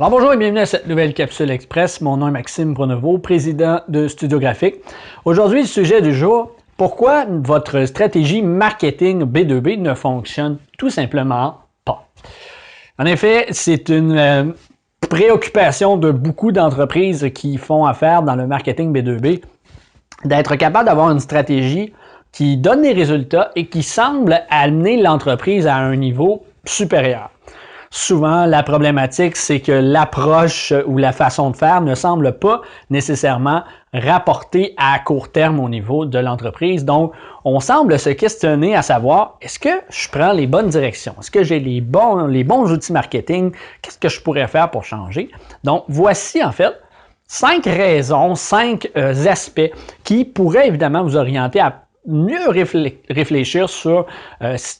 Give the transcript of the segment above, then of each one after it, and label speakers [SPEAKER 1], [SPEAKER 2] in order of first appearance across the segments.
[SPEAKER 1] Alors bonjour et bienvenue à cette nouvelle capsule express. Mon nom est Maxime Pronovo, président de Studio Graphique. Aujourd'hui, le sujet du jour, pourquoi votre stratégie marketing B2B ne fonctionne tout simplement pas. En effet, c'est une préoccupation de beaucoup d'entreprises qui font affaire dans le marketing B2B, d'être capable d'avoir une stratégie qui donne des résultats et qui semble amener l'entreprise à un niveau supérieur. Souvent, la problématique, c'est que l'approche ou la façon de faire ne semble pas nécessairement rapporter à court terme au niveau de l'entreprise. Donc, on semble se questionner à savoir, est-ce que je prends les bonnes directions? Est-ce que j'ai les bons outils marketing? Qu'est-ce que je pourrais faire pour changer? Donc, voici en fait 5 raisons, 5 aspects qui pourraient évidemment vous orienter à mieux réfléchir sur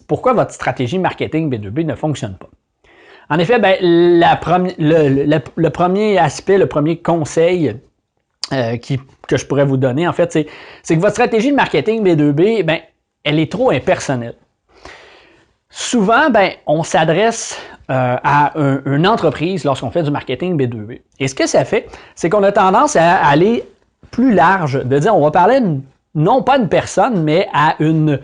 [SPEAKER 1] pourquoi votre stratégie marketing B2B ne fonctionne pas. En effet, le premier aspect, le premier conseil que je pourrais vous donner, en fait, c'est que votre stratégie de marketing B2B, elle est trop impersonnelle. Souvent, on s'adresse à une entreprise lorsqu'on fait du marketing B2B. Et ce que ça fait, c'est qu'on a tendance à aller plus large, de dire on va parler non pas à une personne, mais à une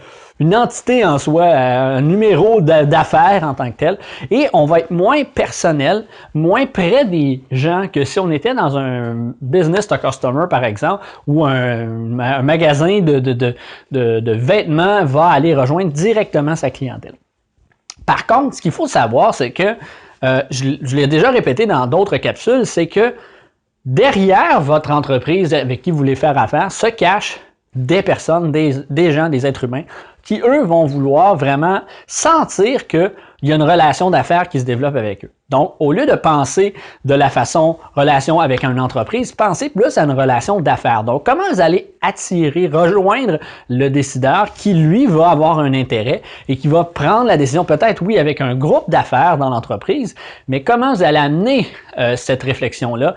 [SPEAKER 1] entité en soi, un numéro d'affaires en tant que tel, et on va être moins personnel, moins près des gens que si on était dans un business to customer, par exemple, ou un magasin de vêtements va aller rejoindre directement sa clientèle. Par contre, ce qu'il faut savoir, c'est que, je l'ai déjà répété dans d'autres capsules, c'est que derrière votre entreprise avec qui vous voulez faire affaire se cachent des personnes, des gens, des êtres humains qui, eux, vont vouloir vraiment sentir qu'il y a une relation d'affaires qui se développe avec eux. Donc, au lieu de penser de la façon relation avec une entreprise, pensez plus à une relation d'affaires. Donc, comment vous allez attirer, rejoindre le décideur qui, lui, va avoir un intérêt et qui va prendre la décision, peut-être, oui, avec un groupe d'affaires dans l'entreprise, mais comment vous allez amener cette réflexion-là,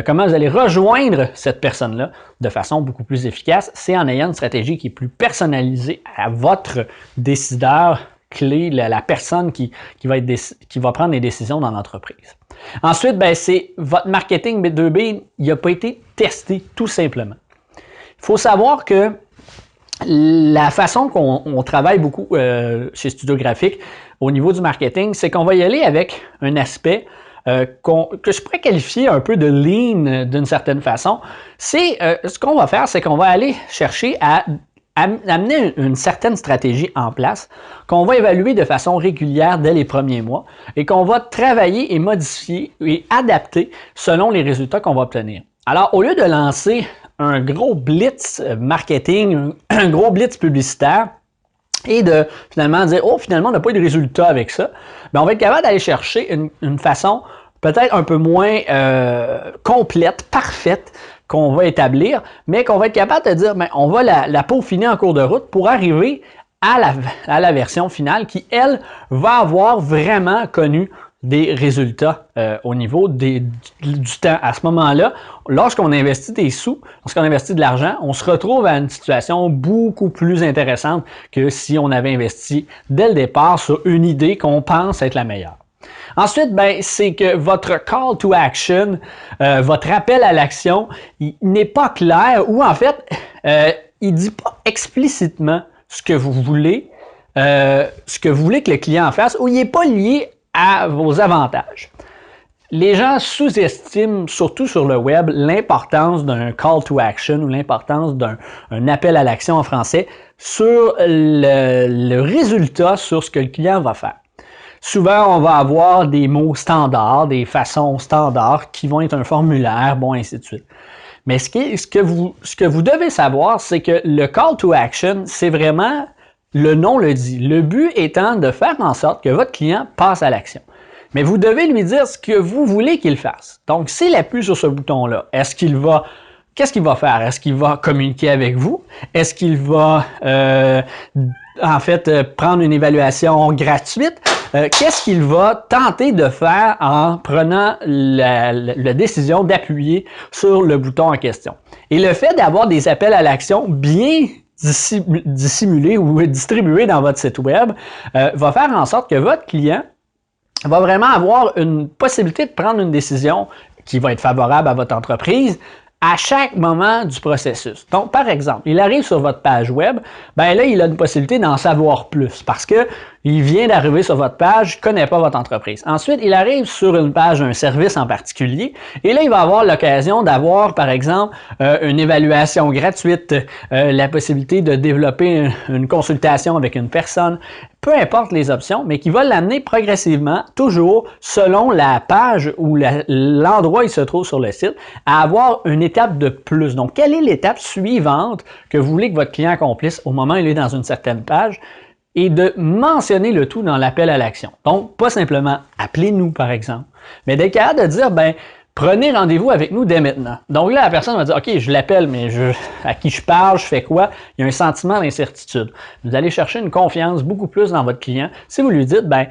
[SPEAKER 1] comment vous allez rejoindre cette personne-là de façon beaucoup plus efficace, c'est en ayant une stratégie qui est plus personnalisée à votre décideur clé, la personne qui va prendre les décisions dans l'entreprise. Ensuite, c'est votre marketing B2B, il n'a pas été testé tout simplement. Il faut savoir que la façon qu'on travaille beaucoup chez Studio Graphique au niveau du marketing, c'est qu'on va y aller avec un aspect que je pourrais qualifier un peu de lean d'une certaine façon. C'est ce qu'on va faire, c'est qu'on va aller chercher à amener une certaine stratégie en place qu'on va évaluer de façon régulière dès les premiers mois et qu'on va travailler et modifier et adapter selon les résultats qu'on va obtenir. Alors, au lieu de lancer un gros blitz marketing, un gros blitz publicitaire et de finalement dire « Oh, finalement, on n'a pas eu de résultat avec ça », on va être capable d'aller chercher une façon peut-être un peu moins complète, parfaite, qu'on va établir, mais qu'on va être capable de dire, on va la peaufiner en cours de route pour arriver à la version finale qui, elle, va avoir vraiment connu des résultats au niveau du temps. À ce moment-là, lorsqu'on investit des sous, lorsqu'on investit de l'argent, on se retrouve à une situation beaucoup plus intéressante que si on avait investi dès le départ sur une idée qu'on pense être la meilleure. Ensuite, c'est que votre call to action, votre appel à l'action, il n'est pas clair ou en fait, il ne dit pas explicitement ce que vous voulez que le client fasse ou il n'est pas lié à vos avantages. Les gens sous-estiment, surtout sur le web, l'importance d'un call to action ou l'importance d'un appel à l'action en français sur le résultat sur ce que le client va faire. Souvent, on va avoir des mots standards, des façons standards qui vont être un formulaire, ainsi de suite. Mais ce que vous devez savoir, c'est que le call to action, c'est vraiment, le nom le dit. Le but étant de faire en sorte que votre client passe à l'action. Mais vous devez lui dire ce que vous voulez qu'il fasse. Donc, s'il appuie sur ce bouton-là, qu'est-ce qu'il va faire? Est-ce qu'il va communiquer avec vous? Est-ce qu'il va, prendre une évaluation gratuite? Qu'est-ce qu'il va tenter de faire en prenant la décision d'appuyer sur le bouton en question? Et le fait d'avoir des appels à l'action bien dissimulés ou distribués dans votre site web va faire en sorte que votre client va vraiment avoir une possibilité de prendre une décision qui va être favorable à votre entreprise à chaque moment du processus. Donc, par exemple, il arrive sur votre page web, ben là, il a une possibilité d'en savoir plus parce que il vient d'arriver sur votre page, ne connaît pas votre entreprise. Ensuite, il arrive sur une page d'un service en particulier et là, il va avoir l'occasion d'avoir, par exemple, une évaluation gratuite, la possibilité de développer une consultation avec une personne, peu importe les options, mais qui va l'amener progressivement, toujours selon la page ou l'endroit où il se trouve sur le site, à avoir une étape de plus. Donc, quelle est l'étape suivante que vous voulez que votre client accomplisse au moment où il est dans une certaine page? Et de mentionner le tout dans l'appel à l'action. Donc, pas simplement « appelez-nous » par exemple, mais d'être capable de dire « ben prenez rendez-vous avec nous dès maintenant ». Donc là, la personne va dire « ok, je l'appelle, mais à qui je parle, je fais quoi? » Il y a un sentiment d'incertitude. Vous allez chercher une confiance beaucoup plus dans votre client si vous lui dites « ben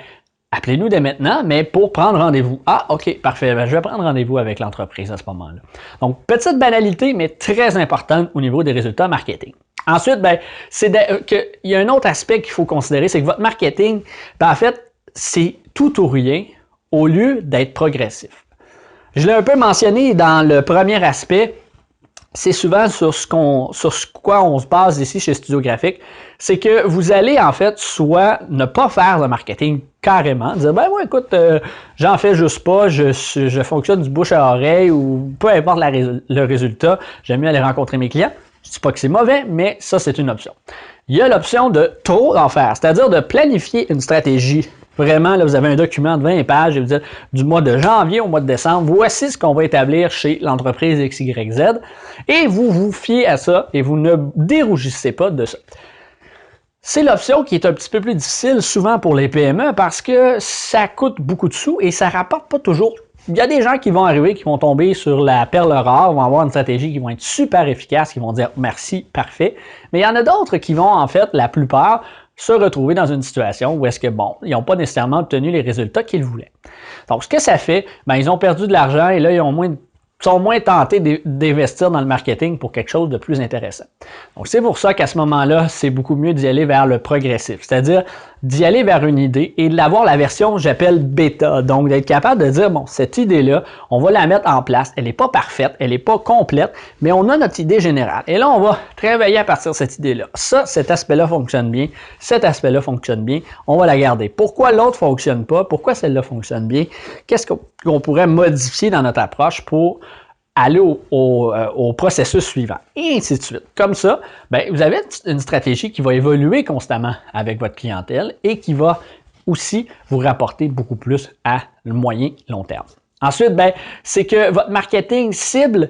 [SPEAKER 1] appelez-nous dès maintenant, mais pour prendre rendez-vous. » Ah, ok, parfait, ben, je vais prendre rendez-vous avec l'entreprise à ce moment-là. Donc, petite banalité, mais très importante au niveau des résultats marketing. Ensuite, ben, il y a un autre aspect qu'il faut considérer, c'est que votre marketing, ben, en fait, c'est tout ou rien au lieu d'être progressif. Je l'ai un peu mentionné dans le premier aspect, c'est souvent sur quoi on se base ici chez Studio Graphique, c'est que vous allez en fait soit ne pas faire le marketing carrément, dire ben moi écoute, j'en fais juste pas, je fonctionne du bouche à oreille ou peu importe le résultat, j'aime mieux aller rencontrer mes clients. Je ne dis pas que c'est mauvais, mais ça, c'est une option. Il y a l'option de trop en faire, c'est-à-dire de planifier une stratégie. Vraiment, là, vous avez un document de 20 pages et vous dites du mois de janvier au mois de décembre, voici ce qu'on va établir chez l'entreprise XYZ et vous vous fiez à ça et vous ne dérougissez pas de ça. C'est l'option qui est un petit peu plus difficile souvent pour les PME parce que ça coûte beaucoup de sous et ça ne rapporte pas toujours. Il y a des gens qui vont arriver, qui vont tomber sur la perle rare, vont avoir une stratégie qui vont être super efficace, qui vont dire merci, parfait. Mais il y en a d'autres qui vont, en fait, la plupart, se retrouver dans une situation où est-ce que, bon, ils n'ont pas nécessairement obtenu les résultats qu'ils voulaient. Donc, ce que ça fait, ben, ils ont perdu de l'argent et là, ils sont moins tentés d'investir dans le marketing pour quelque chose de plus intéressant. Donc, c'est pour ça qu'à ce moment-là, c'est beaucoup mieux d'y aller vers le progressif, c'est-à-dire d'y aller vers une idée et d'avoir la version, j'appelle bêta. Donc, d'être capable de dire, bon, cette idée-là, on va la mettre en place. Elle n'est pas parfaite, elle n'est pas complète, mais on a notre idée générale. Et là, on va travailler à partir de cette idée-là. Ça, cet aspect-là fonctionne bien, cet aspect-là fonctionne bien, on va la garder. Pourquoi l'autre ne fonctionne pas? Pourquoi celle-là fonctionne bien? Qu'est-ce qu'on pourrait modifier dans notre approche pour aller au processus suivant, et ainsi de suite. Comme ça, ben, vous avez une stratégie qui va évoluer constamment avec votre clientèle et qui va aussi vous rapporter beaucoup plus à le moyen long terme. Ensuite, ben, c'est que votre marketing cible,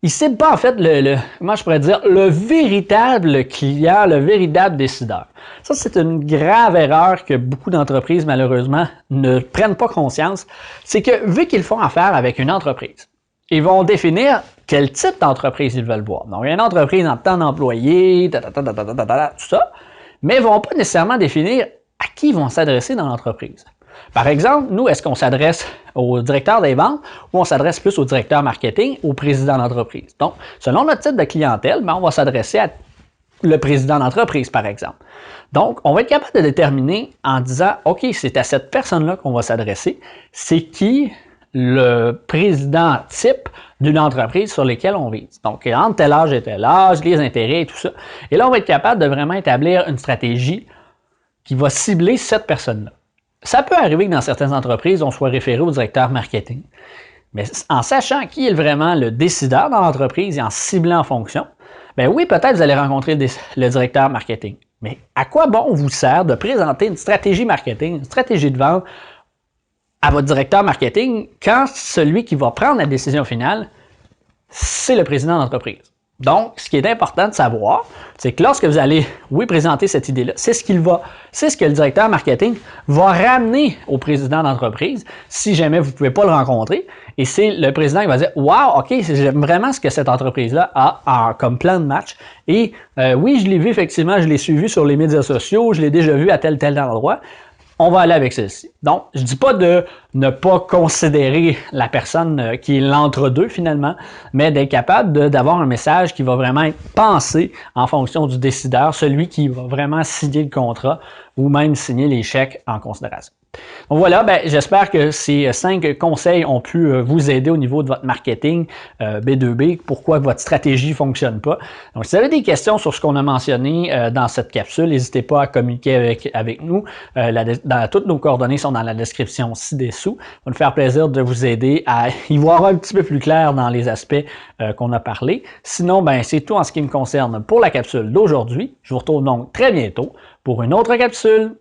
[SPEAKER 1] il ne cible pas en fait comment je pourrais dire, le véritable client, le véritable décideur. Ça, c'est une grave erreur que beaucoup d'entreprises, malheureusement, ne prennent pas conscience. C'est que vu qu'ils font affaire avec une entreprise, ils vont définir quel type d'entreprise ils veulent voir. Donc, il y a une entreprise en temps d'employés, tout ça, mais ils ne vont pas nécessairement définir à qui ils vont s'adresser dans l'entreprise. Par exemple, nous, est-ce qu'on s'adresse au directeur des ventes ou on s'adresse plus au directeur marketing, au président d'entreprise? Donc, selon notre type de clientèle, ben, on va s'adresser à le président d'entreprise, par exemple. Donc, on va être capable de déterminer en disant, OK, c'est à cette personne-là qu'on va s'adresser. C'est qui le président type d'une entreprise sur laquelle on vise. Donc, entre tel âge et tel âge, les intérêts et tout ça. Et là, on va être capable de vraiment établir une stratégie qui va cibler cette personne-là. Ça peut arriver que dans certaines entreprises, on soit référé au directeur marketing. Mais en sachant qui est vraiment le décideur dans l'entreprise et en ciblant en fonction, bien oui, peut-être vous allez rencontrer le directeur marketing. Mais à quoi bon vous sert de présenter une stratégie marketing, une stratégie de vente à votre directeur marketing quand celui qui va prendre la décision finale, c'est le président d'entreprise? Donc, ce qui est important de savoir, c'est que lorsque vous allez, oui, présenter cette idée-là, c'est ce que le directeur marketing va ramener au président d'entreprise si jamais vous ne pouvez pas le rencontrer. Et c'est le président qui va dire « Wow, OK, j'aime vraiment ce que cette entreprise-là a comme plan de match. Et oui, je l'ai vu effectivement, je l'ai suivi sur les médias sociaux, je l'ai déjà vu à tel endroit. On va aller avec celle-ci. » Donc, je ne dis pas de ne pas considérer la personne qui est l'entre-deux finalement, mais d'être capable d'avoir un message qui va vraiment être pensé en fonction du décideur, celui qui va vraiment signer le contrat ou même signer les chèques en considération. Donc voilà, ben, j'espère que ces 5 conseils ont pu vous aider au niveau de votre marketing B2B, pourquoi votre stratégie ne fonctionne pas. Donc, si vous avez des questions sur ce qu'on a mentionné dans cette capsule, n'hésitez pas à communiquer avec nous. Toutes nos coordonnées sont dans la description ci-dessous. Ça va nous faire plaisir de vous aider à y voir un petit peu plus clair dans les aspects qu'on a parlé. Sinon, ben, c'est tout en ce qui me concerne pour la capsule d'aujourd'hui. Je vous retrouve donc très bientôt pour une autre capsule.